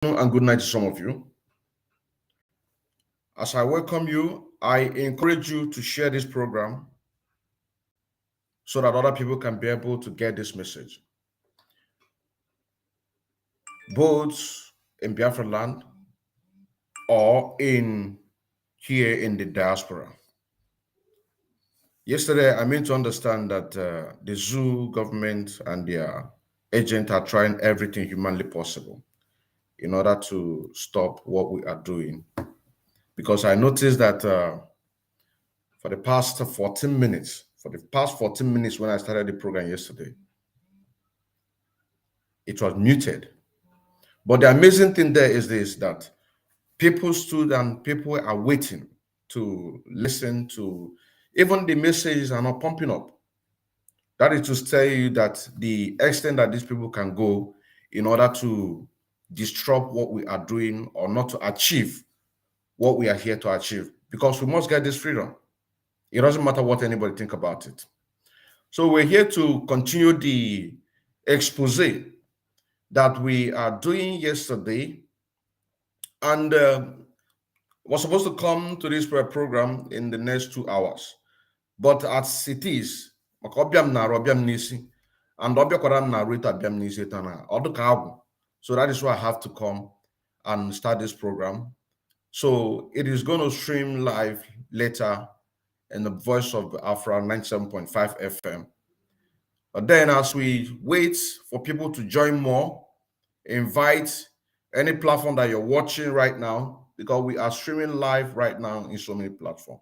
And good night to some of you. As I welcome you, I encourage you to share this program so that other people can be able to get this message, both in Biafra land or here in the diaspora. Yesterday, I mean to understand that the zoo government and their agent are trying everything humanly possible in order to stop what we are doing. Because I noticed that for the past 14 minutes when I started the program yesterday, it was muted. But the amazing thing there is this, that people stood and people are waiting to listen to, even the messages are not pumping up. That is to tell you that the extent that these people can go in order to disrupt what we are doing or not to achieve what we are here to achieve, because we must get this freedom. It doesn't matter what anybody think about it. So we're here to continue the expose that we are doing yesterday, and was supposed to come to this program in the next 2 hours. But as it is, so that is why I have to come and start this program. So it is going to stream live later in the Voice of Biafra 97.5 FM. But then as we wait for people to join more, invite any platform that you're watching right now, because we are streaming live right now in so many platforms,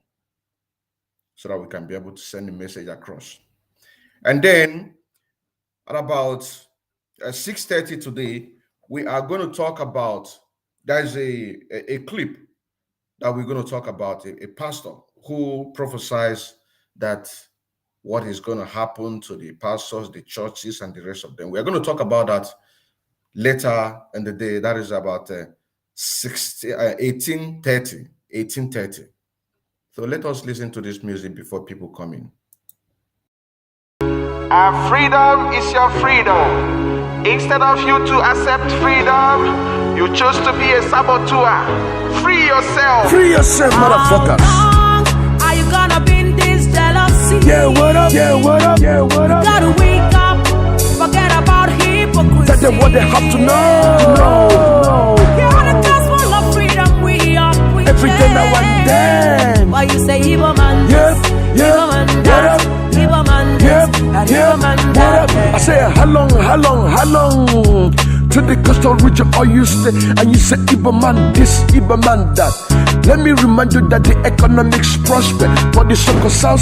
so that we can be able to send the message across. And then at about 6:30 today, we are going to talk about, there's a clip that we're going to talk about, a pastor who prophesies that what is going to happen to the pastors, the churches, and the rest of them. We're going to talk about that later in the day. That is about 18:30. So let us listen to this music before people come in. Our freedom is your freedom. Instead of you to accept freedom, you chose to be a saboteur. Free yourself. Free yourself, motherfuckers. How long are you gonna be in this jealousy? Yeah, what up? Yeah, what up? Yeah, what up? You gotta wake up, forget about hypocrisy. Tell them what they have to know. You're the gospel of freedom we are preaching. Every day now and then. Why you say Igbo man this, Igbo man that, Igbo man this, and Igbo man that. I say, how long? To the coastal region, all you stay, and you say, Igbo man this, Igbo man that. Let me remind you that the economics prosper, but the so-called South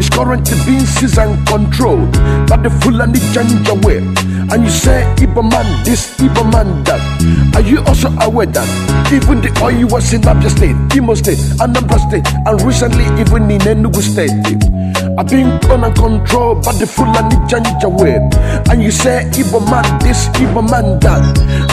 is currently being seized and controlled by the Fulani Janjaweed. And you say, Igbo man this, Igbo man that. Are you also aware that even the oil was in Abia State, Imo State, Anambra State, and recently even in Enugu State are being owned and controlled by the Fulani Janjaweed? And you say, Igbo man this, Igbo man that.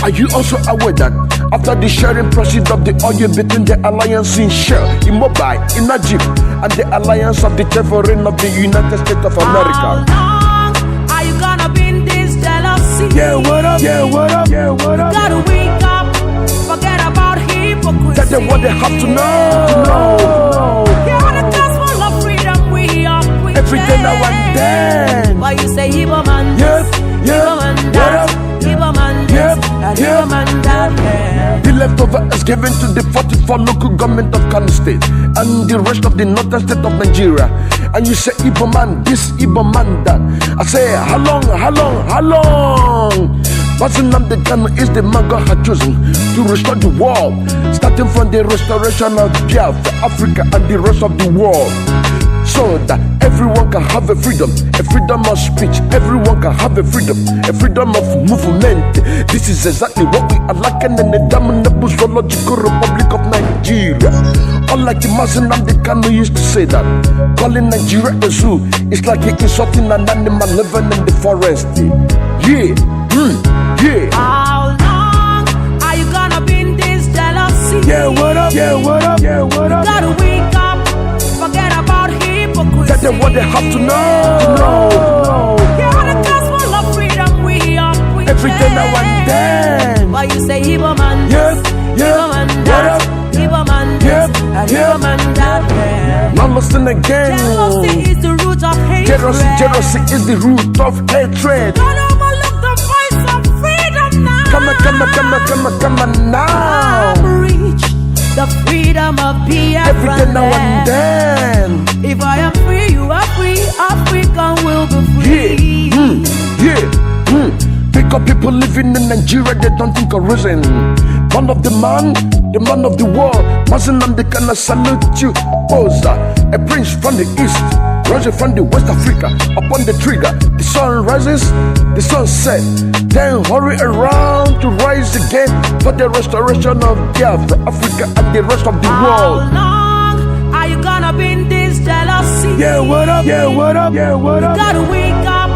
Are you also aware that after the sharing proceeds of the oil between the alliance in Shell, in Mobile, in Egypt, and the alliance of the Chevroni of the United States of America? How long are you gonna be in this jealousy? Yeah, what up? Yeah, what up? Yeah, what up? You gotta wake up, forget about hypocrisy. Tell them what they have to know. You're the gospel of freedom we are preaching. Every day now and then. Why you say Igbo man Yes, this, yes, Igbo man what that, up? Igbo man this, Yep, and yep. Igbo man that. The leftover is given to the 44 local government of Kano State and the rest of the northern state of Nigeria. And you say, Igbo man this, Igbo man that. I say, how long? Basinam the Kano is the man God had chosen to restore the world, starting from the restoration of Biafra, Africa, and the rest of the world, so that everyone can have a freedom of speech. Everyone can have a freedom of movement. This is exactly what we are lacking in the damnable zoological Republic of Nigeria. Unlike the Mazen and the Kano used to say that calling Nigeria a zoo is like insulting an animal living in the forest. Yeah. How long are you gonna be in this jealousy? Yeah, what up? Yeah, what up? Yeah, what up? You gotta wake up, forget about hypocrisy. Tell them what they have to know. You're the gospel of freedom we are preaching. Every day now and then. Why But you say Igbo man Yep, Igbo yep, man what that, up? Igbo man Yep, this, and yep. Igbo man that. Yeah. Now listen again. Jealousy is the root of hatred. Jealousy is the root of hatred. Don't overlook the voice of freedom now. Come on now. Reach the freedom of Biafra. Every day now and then. If I am free, you are free. Africa will be free. Pick up people living in Nigeria, they don't think of reason. Man of the man of the world. Mazin and they can salute you. Posa, a prince from the east, rising from the West Africa. Upon the trigger, the sun rises, the sun sets. Then hurry around to rise again for the restoration of Biafra, Africa, and the rest of the world. How long are you gonna be in this jealousy? Yeah, what up? Yeah, what up? Yeah, what up? You gotta wake up,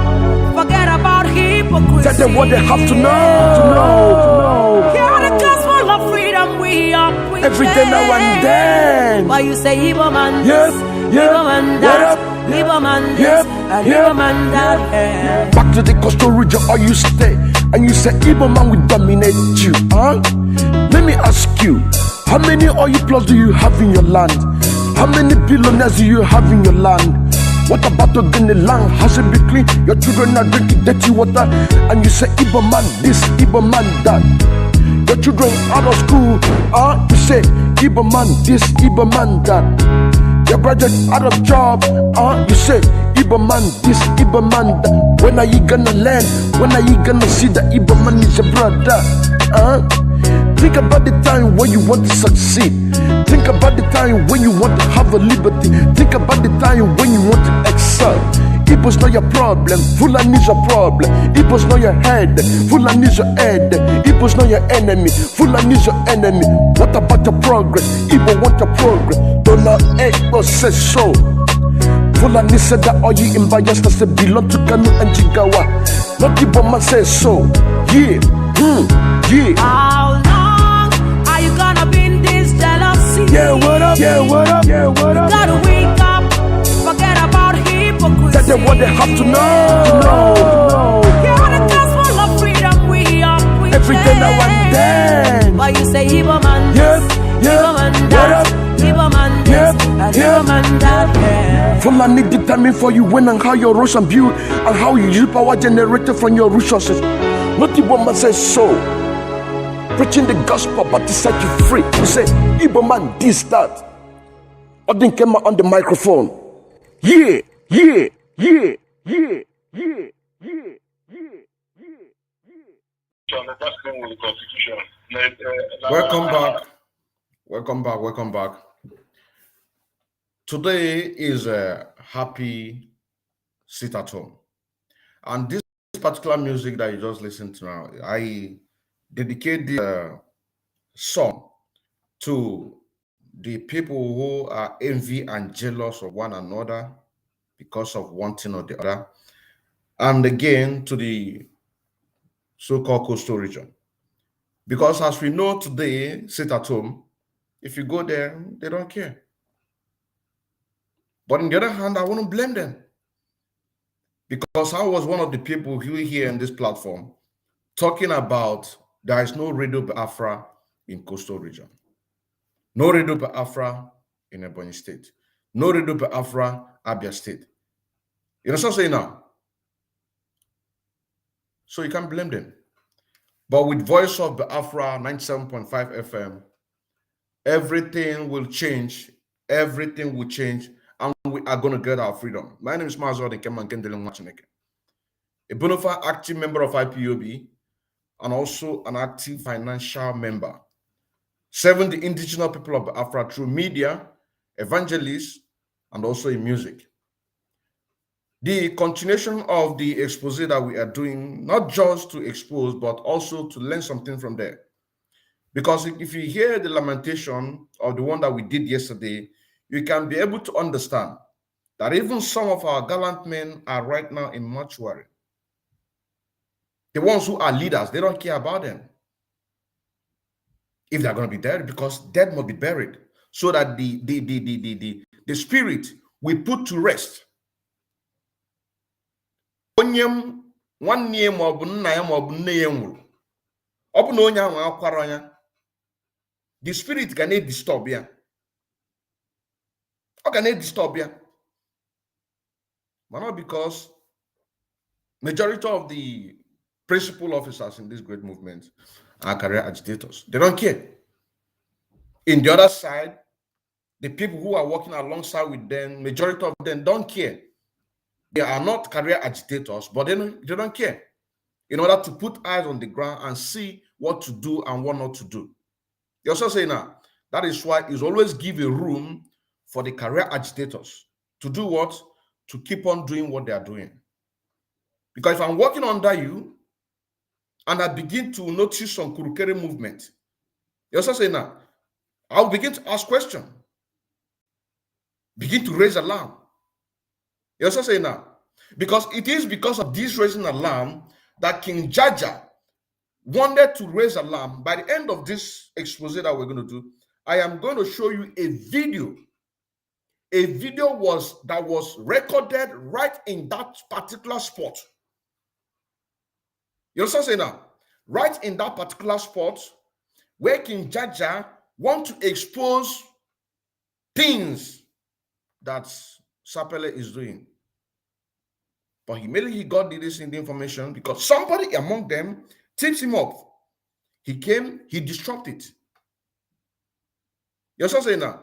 forget about hypocrisy. Tell them what they have to know. Hear the gospel of freedom we are preaching. Every day now and then. Why you say Igbo man Yep, this, yep, Igbo man what that, up? Igbo man this, Yep, and yep. Igbo man that. Yeah. Back to the coastal region, or you stay and you say Igbo man will dominate you, huh? Let me ask you, how many oil plugs do you have in your land? How many billionaires do you have in your land? What about the land? Has it been clean? Your children are drinking dirty water, and you say Igbo man this, Igbo man that. Your children out of school, you say Igbo man this, Igbo man that. Your brother out of job, you say Igbo man this, Igbo man that. When are you gonna learn? When are you gonna see that Igbo man is your brother? Think about the time when you want to succeed. Think about the time when you want to have a liberty. Think about the time when you want to excel. Igbo's not your problem, Fulani's your problem. Igbo's not your head, Fulani's your head. Igbo's not your enemy, Fulani's your enemy. What about your progress? Igbo want your progress. Don't know Igbo says so. Fulani said that all you in Bayelsa say belong to Kanu and Jigawa. Not Igbo man says so. Yeah, yeah. How long are you gonna be in this jealousy? Yeah, what up? Yeah, what up? Yeah, what up? Gotta wake up, forget about hypocrisy. Tell them what they have to know. Hear the gospel of freedom we are preaching. Every day now and then. Why you say Igbo man Yep, this, yep, Igbo man what that, up? Igbo man this, Yep, and yep. Igbo man that. Yeah. Fulani determine for you when and how your Russian build and how you use power generated from your resources. Not Igbo man says so. Preaching the gospel but to set you free. You say Igbo man this that. Odin came out on the microphone. Yeah. Welcome back. Today is a happy sit at home. And this particular music that you just listened to now, I dedicate this song to the people who are envy and jealous of one another because of one thing or the other. And again, to the so-called coastal region. Because as we know today, sit at home, if you go there, they don't care. But on the other hand, I wouldn't blame them. Because I was one of the people who here in this platform talking about there is no Radio Biafra in coastal region. No Radio Biafra in Ebonyi State. No Radio Biafra, Abia State. You know what I'm saying now? So you can't blame them. But with Voice of Biafra 97.5 FM, everything will change. Everything will change. And we are going to get our freedom. My name is MNK and IPOB, a bona fide active member of IPOB and also an active financial member, serving the indigenous people of Biafra through media, evangelists, and also in music. The continuation of the expose that we are doing, not just to expose, but also to learn something from there. Because if you hear the lamentation of the one that we did yesterday, you can be able to understand that even some of our gallant men are right now in mortuary. The ones who are leaders, they don't care about them. If they're going to be dead, because dead must be buried, so that the spirit we put to rest. Open no nya nwa akwara nya. The spirit can disturb ya. How can it disturb ya? But not because majority of the principal officers in this great movement are career agitators. They don't care. In the other side, the people who are working alongside with them, majority of them don't care. They are not career agitators, but they don't care. In order to put eyes on the ground and see what to do and what not to do. You also say now, that is why it's always give a room for the career agitators to do what? To keep on doing what they are doing. Because if I'm working under you and I begin to notice some kurukere movement, you also say now, I'll begin to ask questions, begin to raise alarm. You also say now, because it is because of this raising alarm that King Jaja wanted to raise alarm. By the end of this expose that we're going to do, I am going to show you a video. A video that was recorded right in that particular spot. You also say now, right in that particular spot where King Jaja want to expose things that Sapele is doing. But immediately he got this in the information because somebody among them tips him up. He came, he disrupted it. You also say now.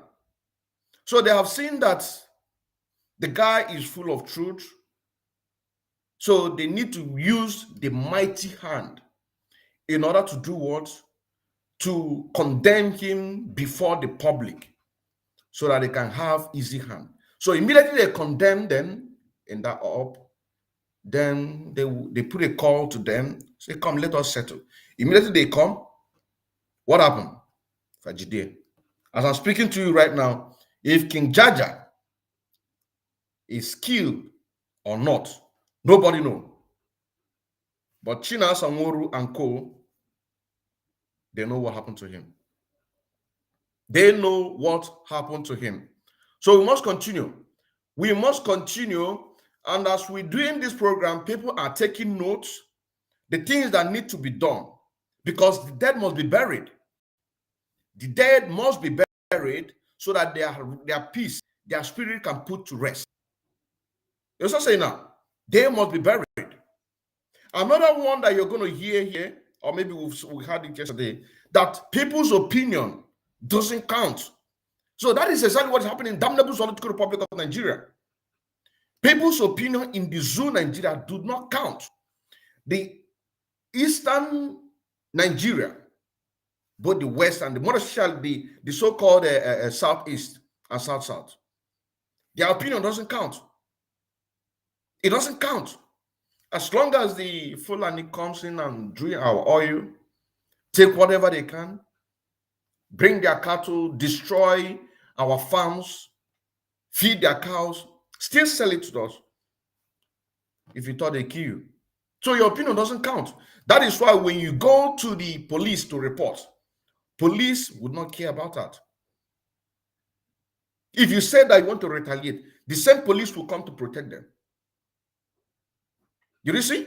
So they have seen that the guy is full of truth. So they need to use the mighty hand in order to do what? To condemn him before the public so that they can have easy hand. So immediately they condemn them in that up. Then they put a call to them, say, come, let us settle. Immediately they come. What happened? Fajide. As I'm speaking to you right now, if King Jaja is killed or not, nobody knows. But China, Samoru, and Co., they know what happened to him. They know what happened to him. So we must continue. We must continue. And as we're doing this program, people are taking notes, the things that need to be done, because the dead must be buried. The dead must be buried so that their peace, their spirit can put to rest. You also say now, they must be buried. Another one that you're going to hear here, or maybe we had it yesterday, that people's opinion doesn't count. So that is exactly what is happening in damnable Zoological Republic of Nigeria. People's opinion in the zoo Nigeria do not count. The eastern Nigeria, both the west and the more especially the so-called southeast and south-south, their opinion doesn't count. It doesn't count. As long as the Fulani comes in and drink our oil, take whatever they can, bring their cattle, destroy our farms, feed their cows, still sell it to us if you thought they kill you. So your opinion doesn't count. That is why when you go to the police to report, police would not care about that. If you say that you want to retaliate, the same police will come to protect them. You see?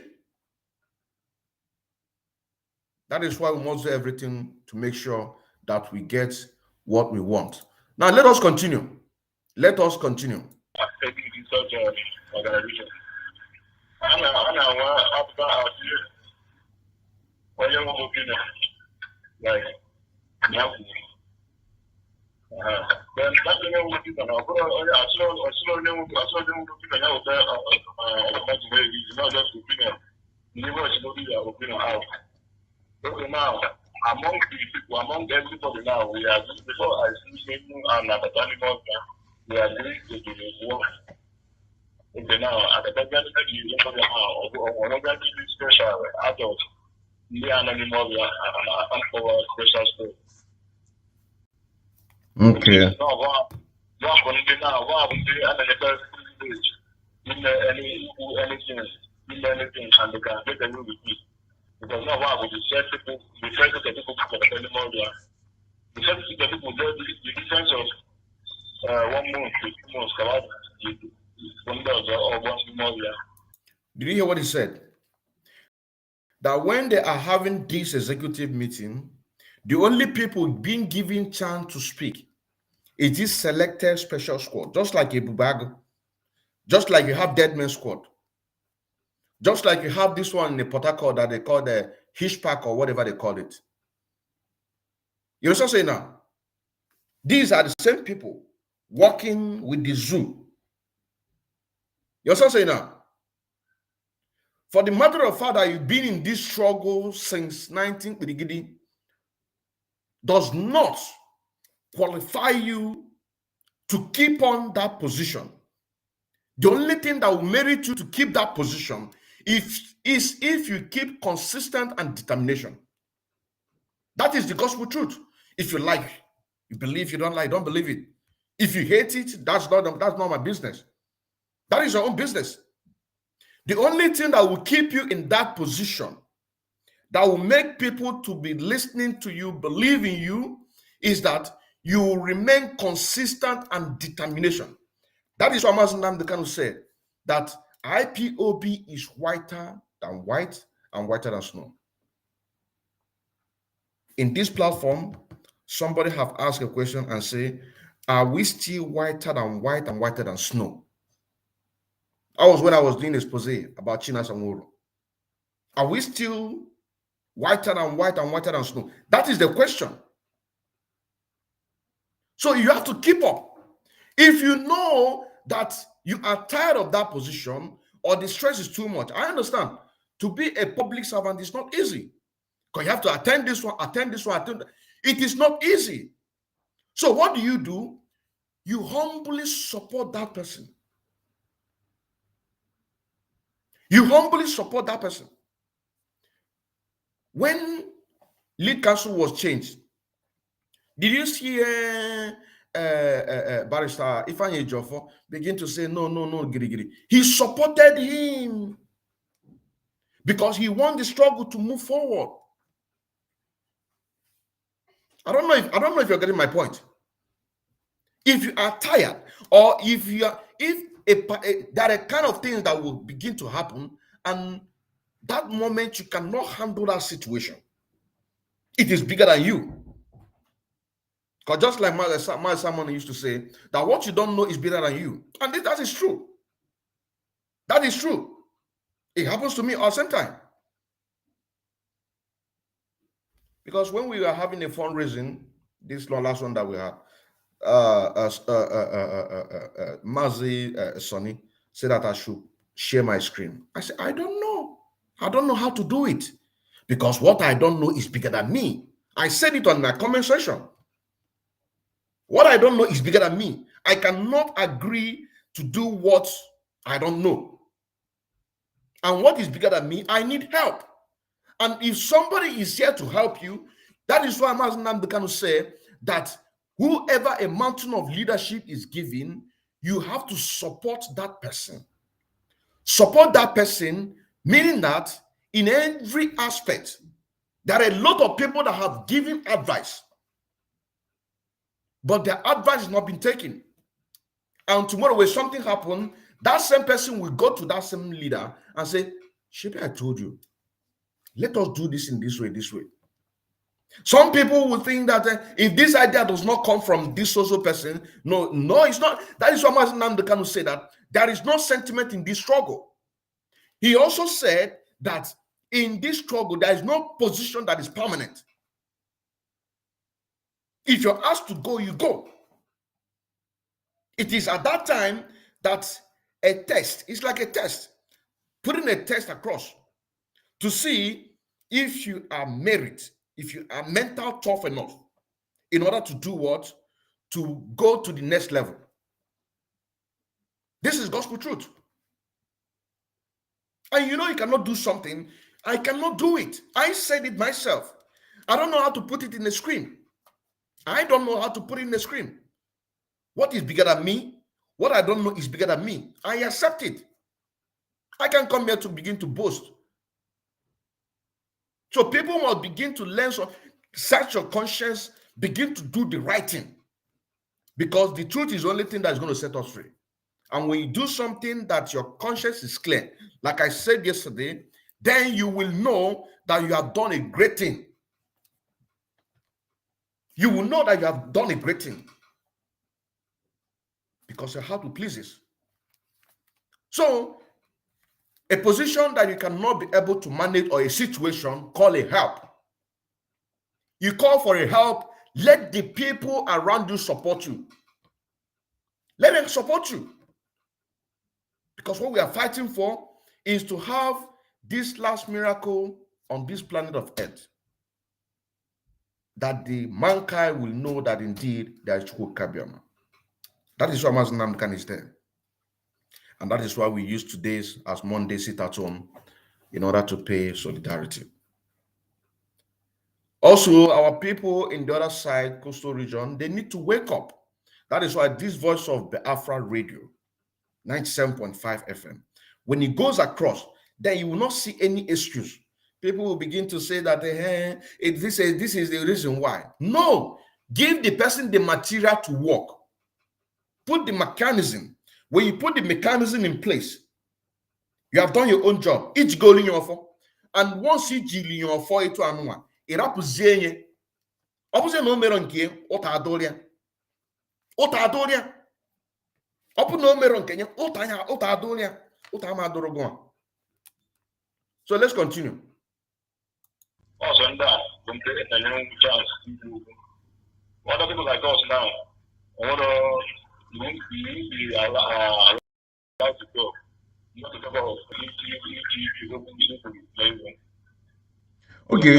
That is why we must do everything to make sure that we get what we want. Now, let us continue. Let us continue. Okay, now, among the people, among everybody now, we are just, before I see him and at the animals, we are doing the work. Okay, now, at the beginning, you don't know or not going to special adults, we are animals, we are for special story. Okay. Now, what happened now? What happened to another village? Anything, and they can get away with it. Because now what would you say people, the first of the people to anymore, the first of the people, the difference of 1 month to 2 months, Did you hear what he said? that when they are having this executive meeting, the only people being given chance to speak is this selected special squad, just like a Bubago, just like you have Dead Man Squad, just like you have this one in the Port Harcourt that they call the Hitchpack or whatever they call it. You know what I'm saying now? These are the same people working with the zoo. You know what I'm saying now? For the matter of fact that you've been in this struggle since 1980, does not qualify you to keep on that position. The only thing that will merit you to keep that position is if you keep consistent and determination. That is the gospel truth. If you like, you believe. You don't like, don't believe it. If you hate it, that's not my business. That is your own business. The only thing that will keep you in that position, that will make people to be listening to you, believe in you, is that you will remain consistent and determination. That is what Mazinam Dekanu said, that IPOB is whiter than white and whiter than snow. In this platform, somebody have asked a question and say, are we still whiter than white and whiter than snow? When I was doing this expose about China Samoro. Are we still whiter than white and whiter than snow? That is the question. So you have to keep up. If you know that you are tired of that position or the stress is too much, I understand. To be a public servant is not easy. Because you have to attend this one, attend this one, attend. It is not easy. So what do? You humbly support that person. You humbly support that person. When lead counsel was changed, did you see Barrister Ifeanyi Ejiofor begin to say, no, giri. He supported him because he want the struggle to move forward. I don't know if you're getting my point. If you are tired, or there are kind of things that will begin to happen, and that moment you cannot handle that situation. It is bigger than you. Because just like my someone used to say, that what you don't know is bigger than you. And that is true. That is true. It happens to me all the same time. Because when we were having a fundraising, this last one that we had, Mazi Sonny said that I should share my screen. I said, I don't know. I don't know how to do it. Because what I don't know is bigger than me. I said it on my comment section. What I don't know is bigger than me. I cannot agree to do what I don't know. And what is bigger than me, I need help. And if somebody is here to help you, that is why Mazinam Dekanu say that whoever a mountain of leadership is given, you have to support that person. Support that person, meaning that in every aspect, there are a lot of people that have given advice, but their advice has not been taken. And tomorrow when something happens, that same person will go to that same leader and say, Shebi, I told you, let us do this in this way, this way. Some people will think that if this idea does not come from this social person, no, it's not. That is what Mazinam Dekanu say, that there is no sentiment in this struggle. He also said that in this struggle, there is no position that is permanent. If you're asked to go, you go. It is at that time that a test, it's like a test, putting a test across to see if you are merit, if you are mental tough enough in order to do what? To go to the next level. This is gospel truth. And you cannot do something. I cannot do it. I said it myself. I don't know how to put it in the screen. I don't know how to put it in the screen. What is bigger than me? What I don't know is bigger than me. I accept it. I can come here to begin to boast. So people must begin to learn, search your conscience, begin to do the right thing. Because the truth is the only thing that is going to set us free. And when you do something that your conscience is clear, like I said yesterday, then you will know that you have done a great thing. You will know that you have done a great thing because your heart will please it. So, a position that you cannot be able to manage or a situation, call a help. You call for a help, let the people around you support you. Let them support you. Because what we are fighting for is to have this last miracle on this planet of Earth. That the mankind will know that indeed there is Chukwukabiama. That is why MNK is there. And that is why we use today's as Monday sit at home in order to pay solidarity. Also, our people in the other side, coastal region, they need to wake up. That is why this Voice of Biafra radio, 97.5 FM, when it goes across, then you will not see any excuse. People will begin to say that this is the reason why. No, give the person the material to work. Put the mechanism. When you put the mechanism in place, you have done your own job. Each goal in your offer. And once you deal in your offer, it will it up zenye. Opposite no meron ke otadoria. Otadoria. Opu no meron kenya otadoria. Otamadorogon. So let's continue. Also, and that, when they get a young chance to what are people like us now? What you need to allow to go. You have to talk about Okay.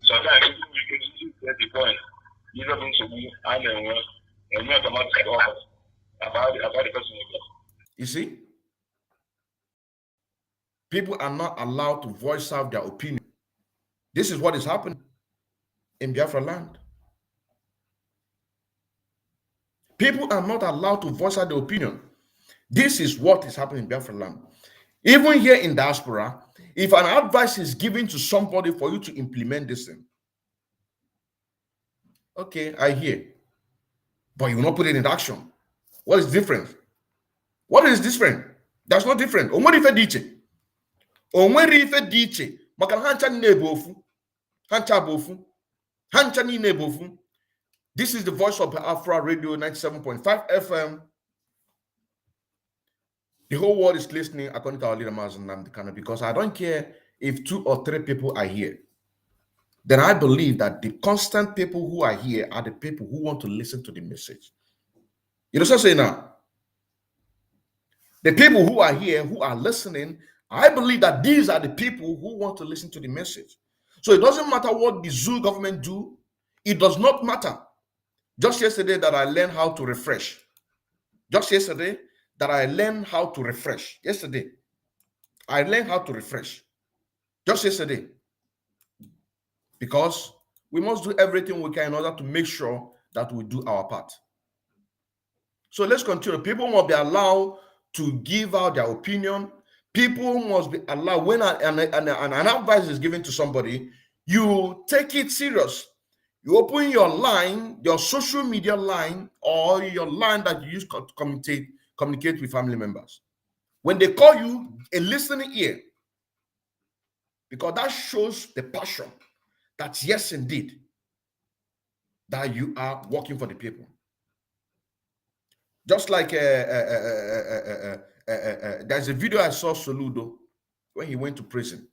Sometimes you can get the point. You don't need to be and you have to talk about the person. You see? People are not allowed to voice out their opinion. This is what is happening in Biafra land. People are not allowed to voice out their opinion. This is what is happening in Biafra land. Even here in diaspora, if an advice is given to somebody for you to implement this thing, okay, I hear, but you will not put it in action. What is different? What is different? That's not different. Onwere ife dị iche. Onwere ife dị iche. Maka ha ncha niile bụ ofu. Ha ncha bụ ofu. Ha ncha niile bụ ofu. This is the Voice of Biafra Radio 97.5 FM. The whole world is listening according to our leader Mazen Namdekano, because I don't care if 2 or 3 people are here. Then I believe that the constant people who are here are the people who want to listen to the message. You know what I'm saying now? The people who are here, who are listening, I believe that these are the people who want to listen to the message. So it doesn't matter what the zoo government do. It does not matter. Just yesterday that I learned how to refresh. Just yesterday that I learned how to refresh. Yesterday, I learned how to refresh. Just yesterday. Because we must do everything we can in order to make sure that we do our part. So let's continue. People must be allowed to give out their opinion. People must be allowed, when an advice is given to somebody, you take it serious. You open your line, your social media line, or your line that you use to communicate with family members. When they call you, a listening ear, because that shows the passion that yes, indeed, that you are working for the people. Just like there's a video I saw Soludo when he went to prison.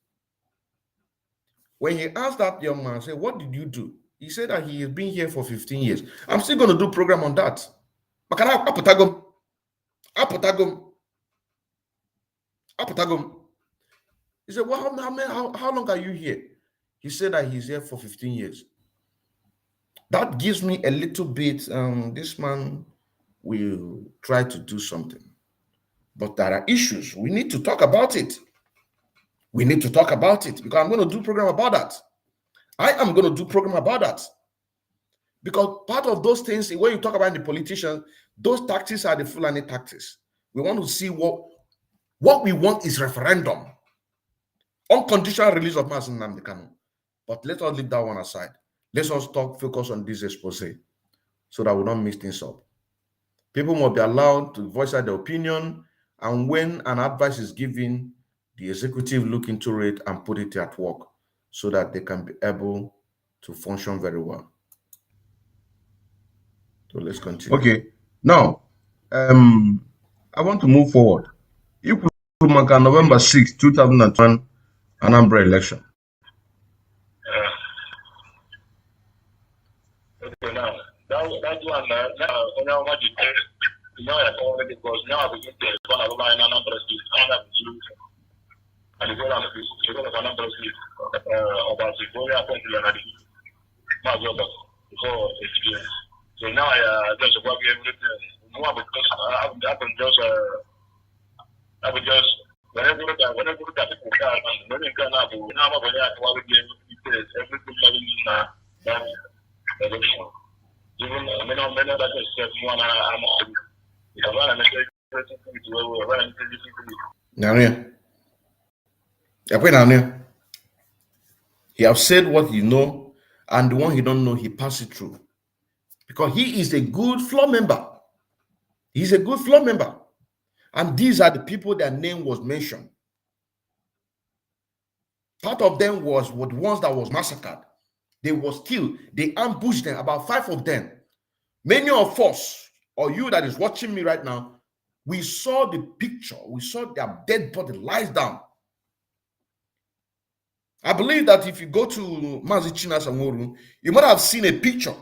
When he asked that young man, say, what did you do? He said that he has been here for 15 years. I'm still going to do program on that. Apotagum. He said, well, how long are you here? He said that he's here for 15 years. That gives me a little bit, this man will try to do something. But there are issues. We need to talk about it. We need to talk about it, because I'm going to do a program about that. I am going to do a program about that. Because part of those things, when you talk about the politicians, those tactics are the Fulani tactics. We want to see what we want is referendum. Unconditional release of Mazen Namdekano. But let us leave that one aside. Let us focus on this expose so that we don't mix things up. People must be allowed to voice out their opinion, and when an advice is given, the executive look into it and put it at work. so that they can be able to function very well. So let's continue. Okay. Now, I want to move forward. November 6, 2001 Anambra election. Okay, now that one now what you say, now I call it because now I begin to one of my Anambra State, and the goal of Anambra State about the goal of my job before experience. So now I just work everything more because I would just whenever people come when you can have now when I want to give everything in that election. Even many that is said one I'm He have said what he know, and the one he don't know, he pass it through. Because he is a good floor member. He's a good floor member. And these are the people their name was mentioned. Part of them was the ones that was massacred. They was killed. They ambushed them, about 5 of them. Many of us, or you that is watching me right now, we saw the picture. We saw their dead body lies down. I believe that if you go to Mazi Chinas Amoru, you might have seen a picture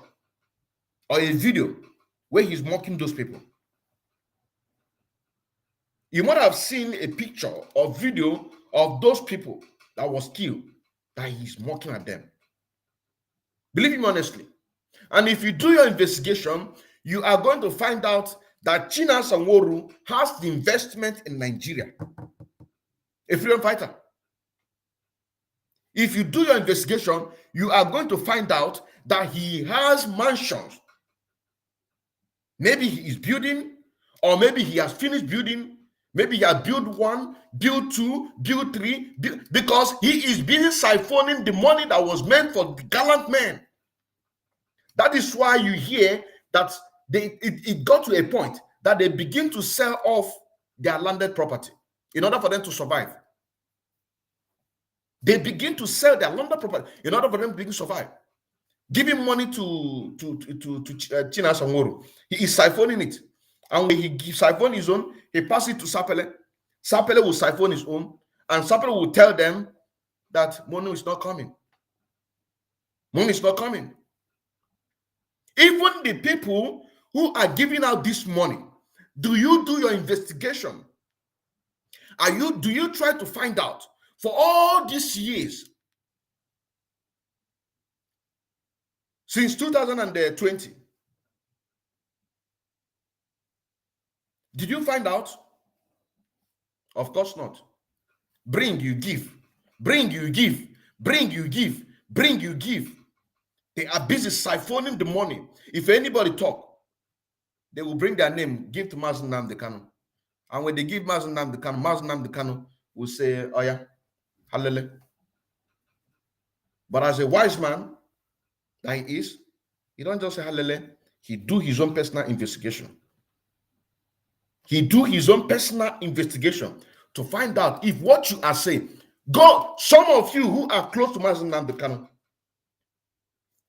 or a video where he's mocking those people. You might have seen a picture or video of those people that was killed, that he's mocking at them. Believe me honestly. And if you do your investigation, you are going to find out that Chinas Amoru has the investment in Nigeria. A freedom fighter. If you do your investigation, you are going to find out that he has mansions. Maybe he is building, or maybe he has finished building. Maybe he has built 1, built 2, built 3, because he is busy siphoning the money that was meant for the gallant men. That is why you hear that it got to a point that they begin to sell off their landed property in order for them to survive. They begin to sell their landed property in order for them to begin to survive. Giving money to Chinas Amoru. He is siphoning it. And when he siphon his own, he passes it to Sapele. Sapele will siphon his own. And Sapele will tell them that money is not coming. Money is not coming. Even the people who are giving out this money, do you do your investigation? Do you try to find out for all these years, since 2020, did you find out? Of course not. Bring, you give. Bring, you give. Bring, you give. Bring, you give. They are busy siphoning the money. If anybody talk, they will bring their name, give to Mazi Nnamdi Kanu. And when they give Mazi Nnamdi Kanu will say, oh yeah, hallelujah. But as a wise man that he is, he don't just say hallelujah, he do his own personal investigation. He do his own personal investigation to find out if what you are saying, God, some of you who are close to Mazi Nnamdi Kanu,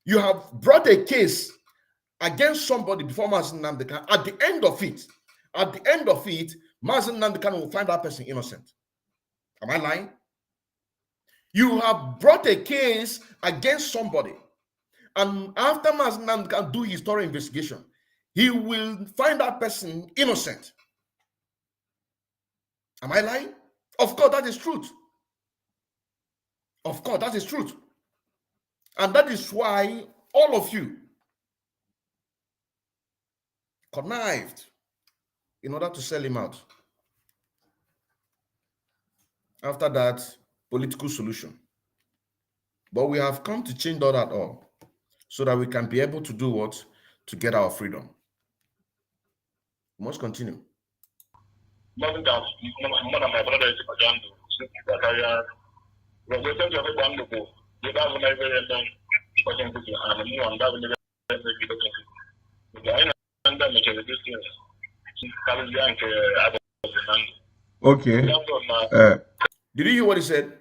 you have brought a case against somebody before Mazi Nnamdi Kanu. At the end of it, Mazi Nnamdi Kanu will find that person innocent. Am I lying? You have brought a case against somebody, and after Mazi Nnamdi Kanu do his thorough investigation, he will find that person innocent. Am I lying? Of course, that is truth. Of course, that is truth. And that is why all of you connived in order to sell him out. After that, political solution. But we have come to change all that all so that we can be able to do what? To get our freedom. We must continue. One of my brothers Okay. Did you hear what he said?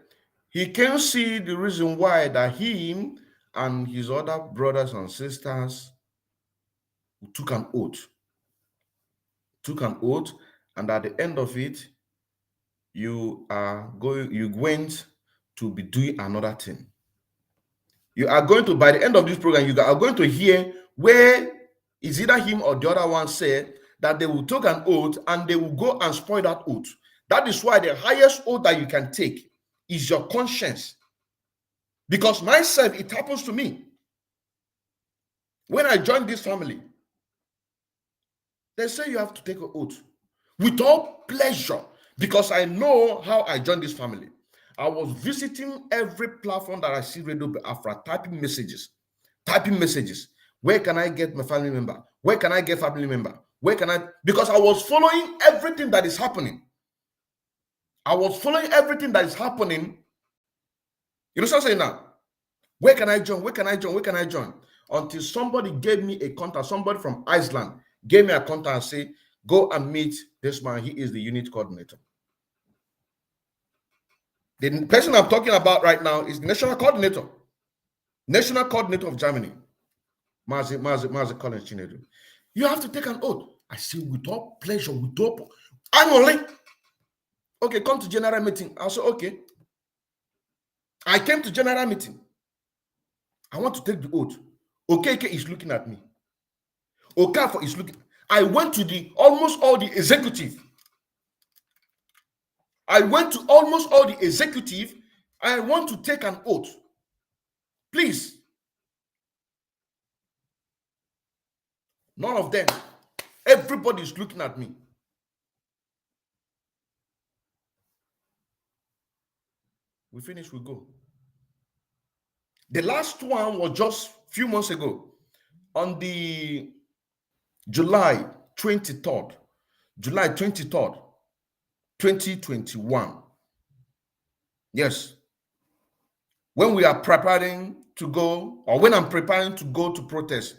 He can't see the reason why that him and his other brothers and sisters took an oath. And at the end of it, you went to be doing another thing. You are going to, by the end of this program, you are going to hear where is either him or the other one said that they will take an oath and they will go and spoil that oath. That is why the highest oath that you can take is your conscience. Because myself, it happens to me. When I joined this family, they say you have to take an oath with all pleasure, because I know how I joined this family. I was visiting every platform that I see Radio Biafra, typing messages. Where can I get my family member? Where can I get family member? Where can I? Because I was following everything that is happening. You know what I'm saying now? Where can I join? Until somebody gave me a contact, somebody from Iceland gave me a contact and said, go and meet this man. He is the unit coordinator. The person I'm talking about right now is the national coordinator of Germany. Mazi College Chinedu. You have to take an oath. I say, with all pleasure, annually. Okay, come to general meeting. I said, okay. I came to general meeting. I want to take the oath. Okeke is looking at me. Okafor is looking. I went to almost all the executive. I want to take an oath. Please. None of them. Everybody is looking at me. We finish, we go. The last one was just a few months ago, on the July 23rd, 2021. Yes. When we are preparing to go, or when I'm preparing to go to protest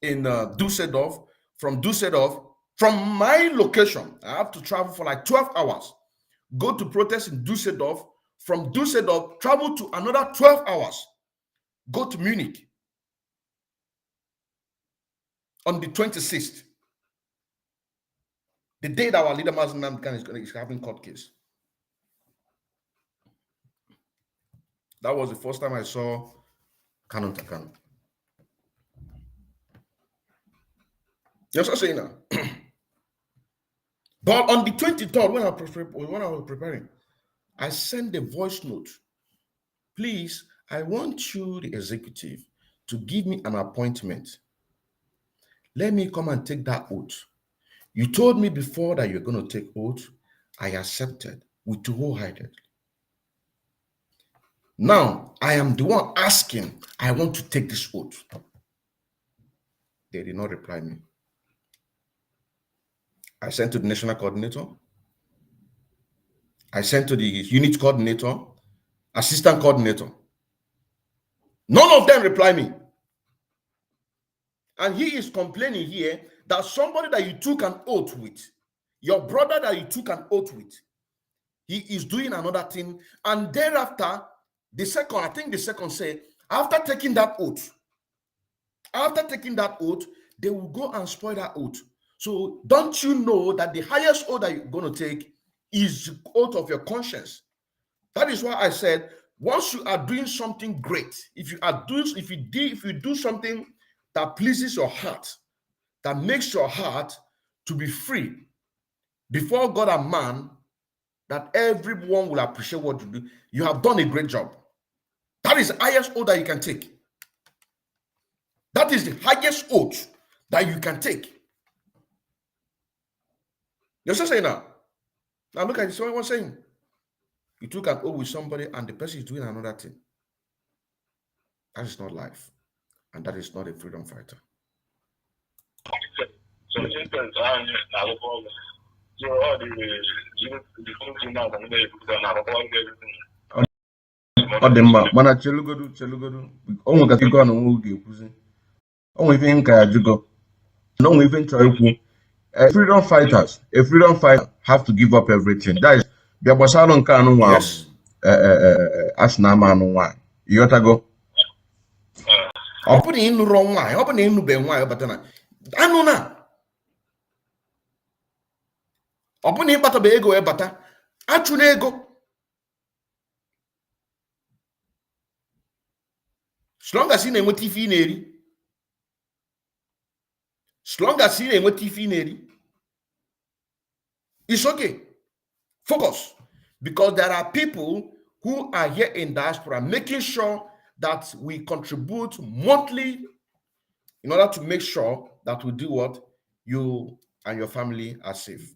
in Düsseldorf, from my location, I have to travel for like 12 hours, go to protest in Düsseldorf, from Düsseldorf, travel to another 12 hours, go to Munich on the 26th, the day that our leader Mazen Namdekan is having court case. That was the first time I saw Canon Takan. Yes, I'm saying now. But on the 23rd, when I was preparing, I sent a voice note. Please, I want you, the executive, to give me an appointment. Let me come and take that oath. You told me before that you're going to take oath. I accepted with wholeheartedly. Now, I am the one asking, I want to take this oath. They did not reply me. I sent to the national coordinator. I sent to the unit coordinator, assistant coordinator. None of them reply me. And he is complaining here that somebody that you took an oath with, your brother that you took an oath with, he is doing another thing. And thereafter, the second said, after taking that oath, they will go and spoil that oath. So don't you know that the highest oath that you're going to take is the oath of your conscience? That is why I said, once you are doing something great, if you do something that pleases your heart, that makes your heart to be free before God and man, that everyone will appreciate what you do, you have done a great job. That is the highest oath that you can take. That is the highest oath that you can take. You're just saying now. Now look at this. What was saying. You took an oath with somebody and the person is doing another thing. That is not life. And that is not a freedom fighter. So instance, all the mana chelugodu onwe ka go na nwe ga-ekwuzi onwe ife nka ya jugo no onwe ife nchọ ikwu. A freedom fighter have to give up everything. That is bia gbasara nke anu nwa. Asnama no one. You gotta go. Open in wrong why, open in Ben why, but I know na. Open in bata be ego bata. Achune ego. As long as you know TV neri. As long as you know TV neri. It's okay. Focus. Because there are people who are here in diaspora making sure that we contribute monthly in order to make sure that we do what you and your family are safe.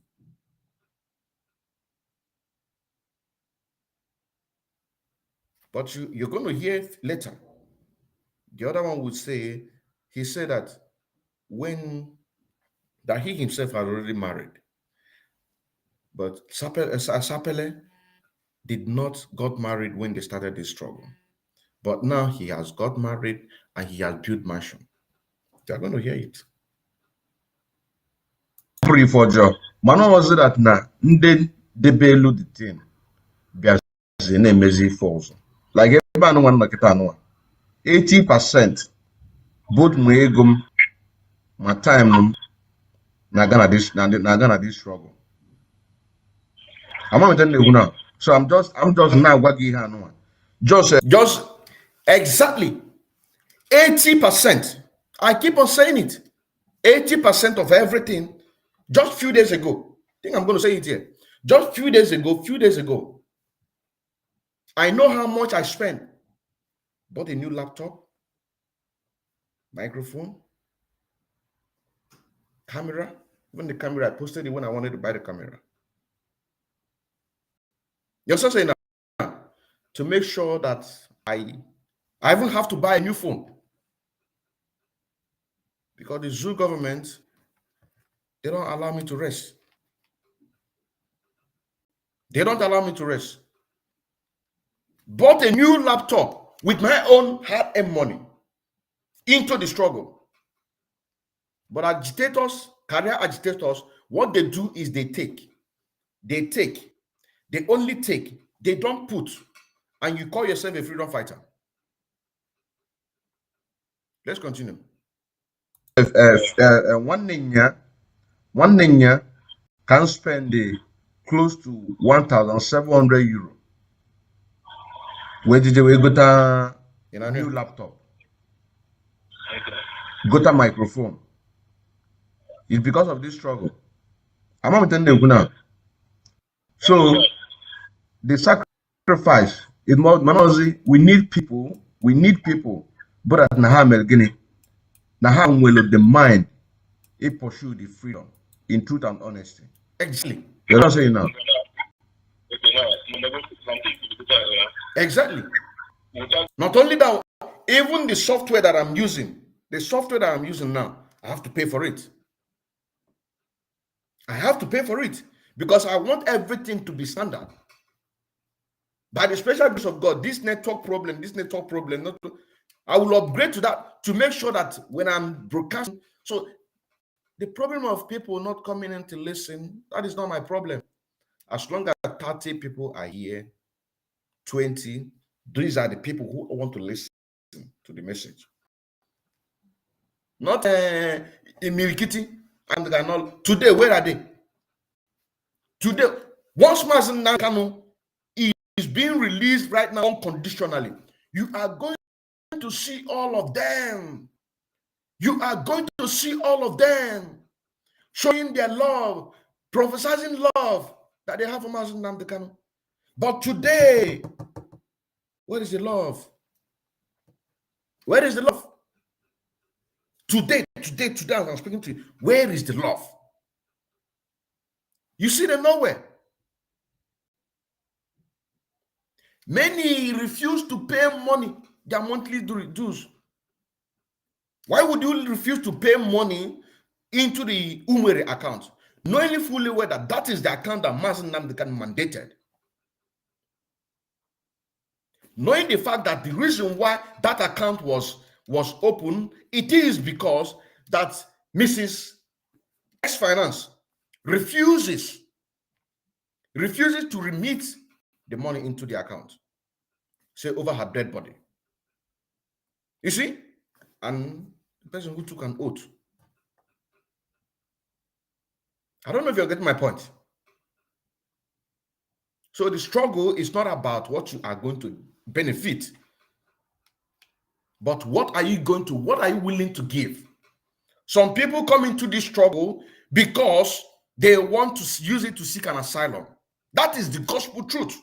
But you're going to hear later. The other one would say, he said that that he himself had already married. But Sapele did not got married when they started this struggle. But now he has got married and he has built mansion. They're going to hear it. Free for Joe. Mano was that na ndị debelu the thing biazi na-emezi falls. Like ebe anụ nwa nnọkịta anụ 80% both my ego my time na Ghana this struggle. I'm not telling you now. So I'm just now wagi here. Just exactly 80%. I keep on saying it. 80% of everything. Just few days ago. I think I'm going to say it here. Just few days ago. I know how much I spent. Bought a new laptop, microphone, camera. Even the camera, I posted it when I wanted to buy the camera. You're also saying that to make sure that I even have to buy a new phone. Because the Zoo government, they don't allow me to rest. They don't allow me to rest. Bought a new laptop with my own hard-earned money into the struggle. But agitators, career agitators, what they do is they only take, they don't put, and you call yourself a freedom fighter. Let's continue. One ninja can spend close to 1,700 euro. Where did you go to a new laptop? Got a microphone. It's because of this struggle. I'm not telling you now. So the sacrifice is more manozi. We need people. But at Naham El Guinea, Naham will of the mind. It pursue the freedom in truth and honesty. Exactly. You're not saying now. Exactly. Not only that, even the software that I'm using now, I have to pay for it. I have to pay for it because I want everything to be standard. By the special grace of God, this network problem, I will upgrade to that to make sure that when I'm broadcasting, so the problem of people not coming in to listen, that is not my problem. As long as 30 people are here, 20, these are the people who want to listen to the message. Not in Mirikiti and Ganol. Today, where are they? Today, once Mazen Nakano is being released right now unconditionally, you are going to see all of them. You are going to see all of them showing their love, prophesizing love that they have for Mazen Namdekano. But today, where is the love? Where is the love? Today, as I'm speaking to you, where is the love? You see them nowhere. Many refuse to pay money, their monthly dues. Why would you refuse to pay money into the Umere account, knowing fully well that that is the account that Mazen Namdekan mandated? Knowing the fact that the reason why that account was open, it is because that Mrs. X Finance refuses to remit the money into the account. Say over her dead body. You see? And the person who took an oath. I don't know if you're getting my point. So the struggle is not about what you are going to benefit, but what are you willing to give? Some people come into this struggle because they want to use it to seek an asylum. That is the gospel truth.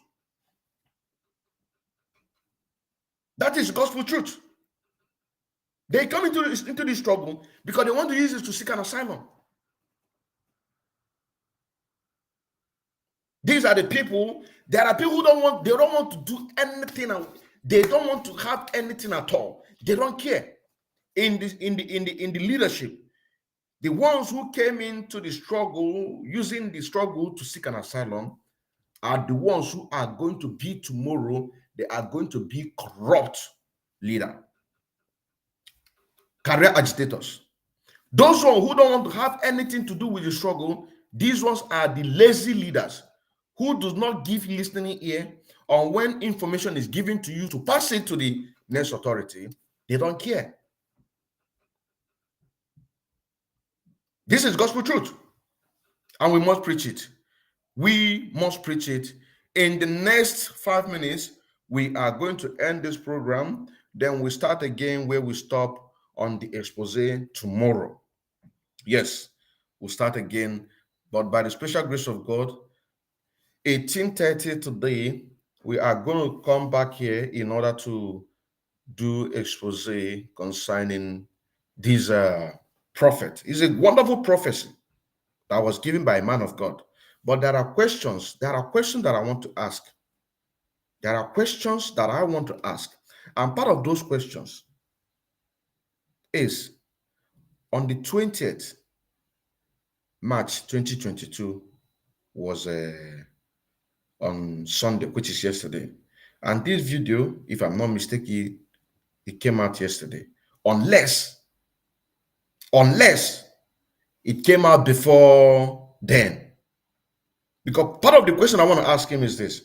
That is gospel truth. They come into this struggle because they want to use it to seek an asylum. These are the people. There are people who don't want to do anything, and they don't want to have anything at all. They don't care. In the leadership, the ones who came into the struggle, using the struggle to seek an asylum, are the ones who are going to be tomorrow. They are going to be corrupt leader, career agitators. Those ones who don't want to have anything to do with the struggle, these ones are the lazy leaders who does not give listening ear on when information is given to you to pass it to the next authority. They don't care. This is gospel truth, and we must preach it. We must preach it. In the next 5 minutes, we are going to end this program. Then we start again where we stop on the expose tomorrow. Yes, we'll start again, but by the special grace of God, 18:30 today, we are going to come back here in order to do expose concerning this prophet. It's a wonderful prophecy that was given by a man of God. But there are questions that I want to ask. There are questions that I want to ask. And part of those questions is on the 20th March 2022 was on Sunday, which is yesterday. And this video, if I'm not mistaken, it came out yesterday. Unless it came out before then. Because part of the question I want to ask him is this.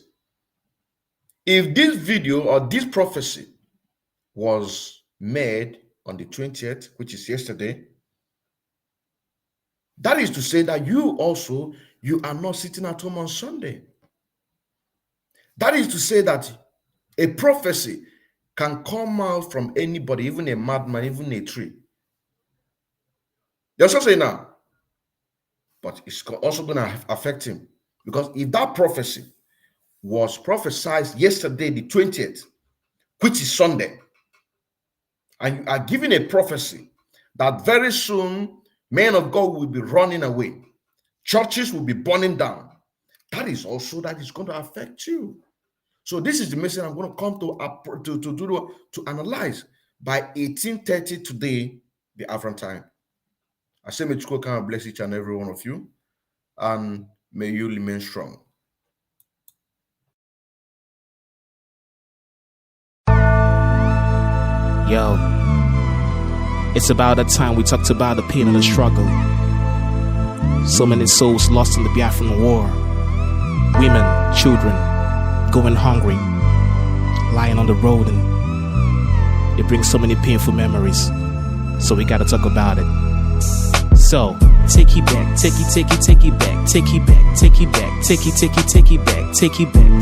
If this video or this prophecy was made on the 20th, which is yesterday, that is to say that you are not sitting at home on Sunday. That is to say that a prophecy can come out from anybody, even a madman, even a tree. That's what I'm saying now. But it's also going to affect him. Because if that prophecy was prophesied yesterday, the 20th, which is Sunday, and you are giving a prophecy that very soon men of God will be running away, churches will be burning down, that is going to affect you. So this is the message I'm going to come to analyze by 18:30 today, the African time. I say may God bless each and every one of you, and may you remain strong. Yo, it's about that time we talked about the pain and the struggle. So many souls lost in the Biafran war. Women, children, going hungry, lying on the road, and it brings so many painful memories. So we gotta talk about it. So take it back, take it back, take it back, take it back, take it back, take it back, take it back, take it back,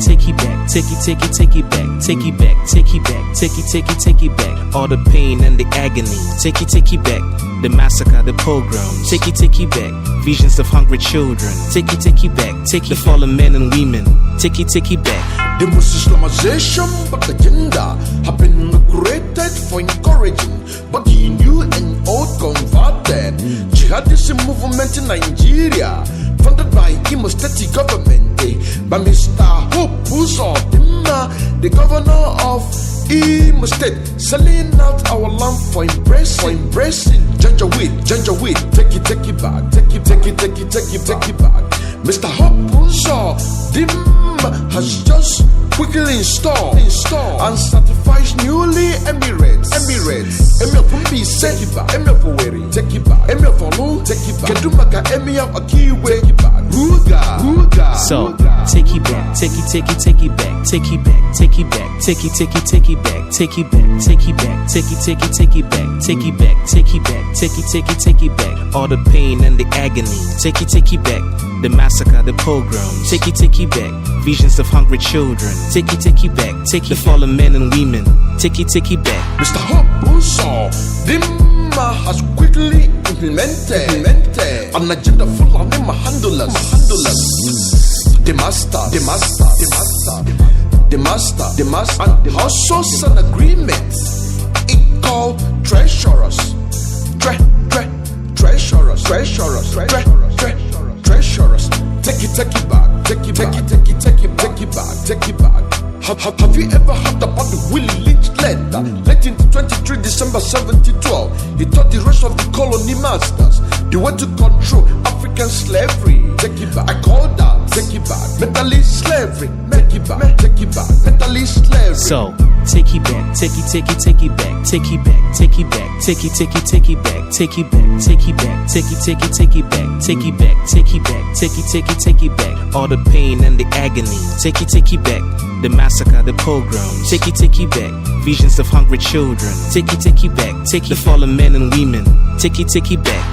take it back, take it back, take it back, take it back, take it back. All the pain and the agony, take it back. The massacre, the pogroms, take it back. Visions of hungry children, take it back. Take the fallen men and women, take it back. The Muslimization, but the agenda have been created for encouraging, but the new and old converted jihadism movement in Nigeria, funded by Imo State government, by Mr. Hope Uzodinma, the governor of Imo State, selling out our land for embracing Janjaweed, take it back, take it back. Mr. Hope Uzodinma has just quickly installed and certifies newly Emirates. Emir Pumbi, take it back. Emia follow, take it back. Kedumaka Emia a keyway, take it back. Ruga. So take it back, take it back, take it back, take it back, take it back, take it back, take it back, take it back, take it back, take it back, take it back, take it back. All the pain and the agony, take it back. The massacre, the pogroms, take it back. Visions of hungry children, take it back. Take the fallen men and women, take it back. Mr. Hobuso, Dimma has quickly implemented an agenda full of them handlers. The master, and also an agreement. It called treasurers. Treasurers. Take it back. Have you ever heard about the Willie Lynch letter? Dating 23 December 1712. He taught the rest of the colony masters the way to control African slavery. Take it back. I call that take it back. Mentalist slavery. Take it back. Mentalist slavery. So take it back, take it back, take it back, take it back, take it back, take it back, take it back, take it back, take it back, take it back, take it back. All the pain and the agony, take it back. The massacre, the pogroms, take it back. Visions of hungry children, take it back. Take the fallen men and women, take it back.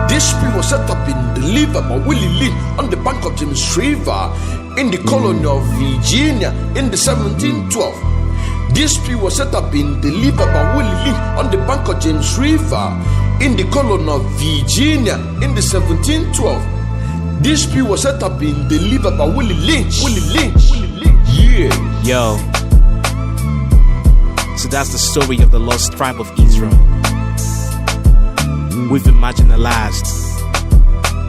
This tree was set up in the liver by Willie Lynch on the bank of James River in the colony of Virginia in the 1712. This tree was set up in the liver by Willie Lynch on the bank of James River in the colony of Virginia in the 1712. This tree was set up in the liver by Willie Lynch. Yeah. Yo. So that's the story of the lost tribe of Israel. We've been marginalized,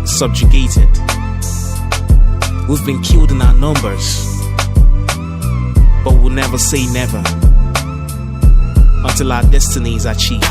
subjugated. We've been killed in our numbers. But we'll never say never until our destiny is achieved.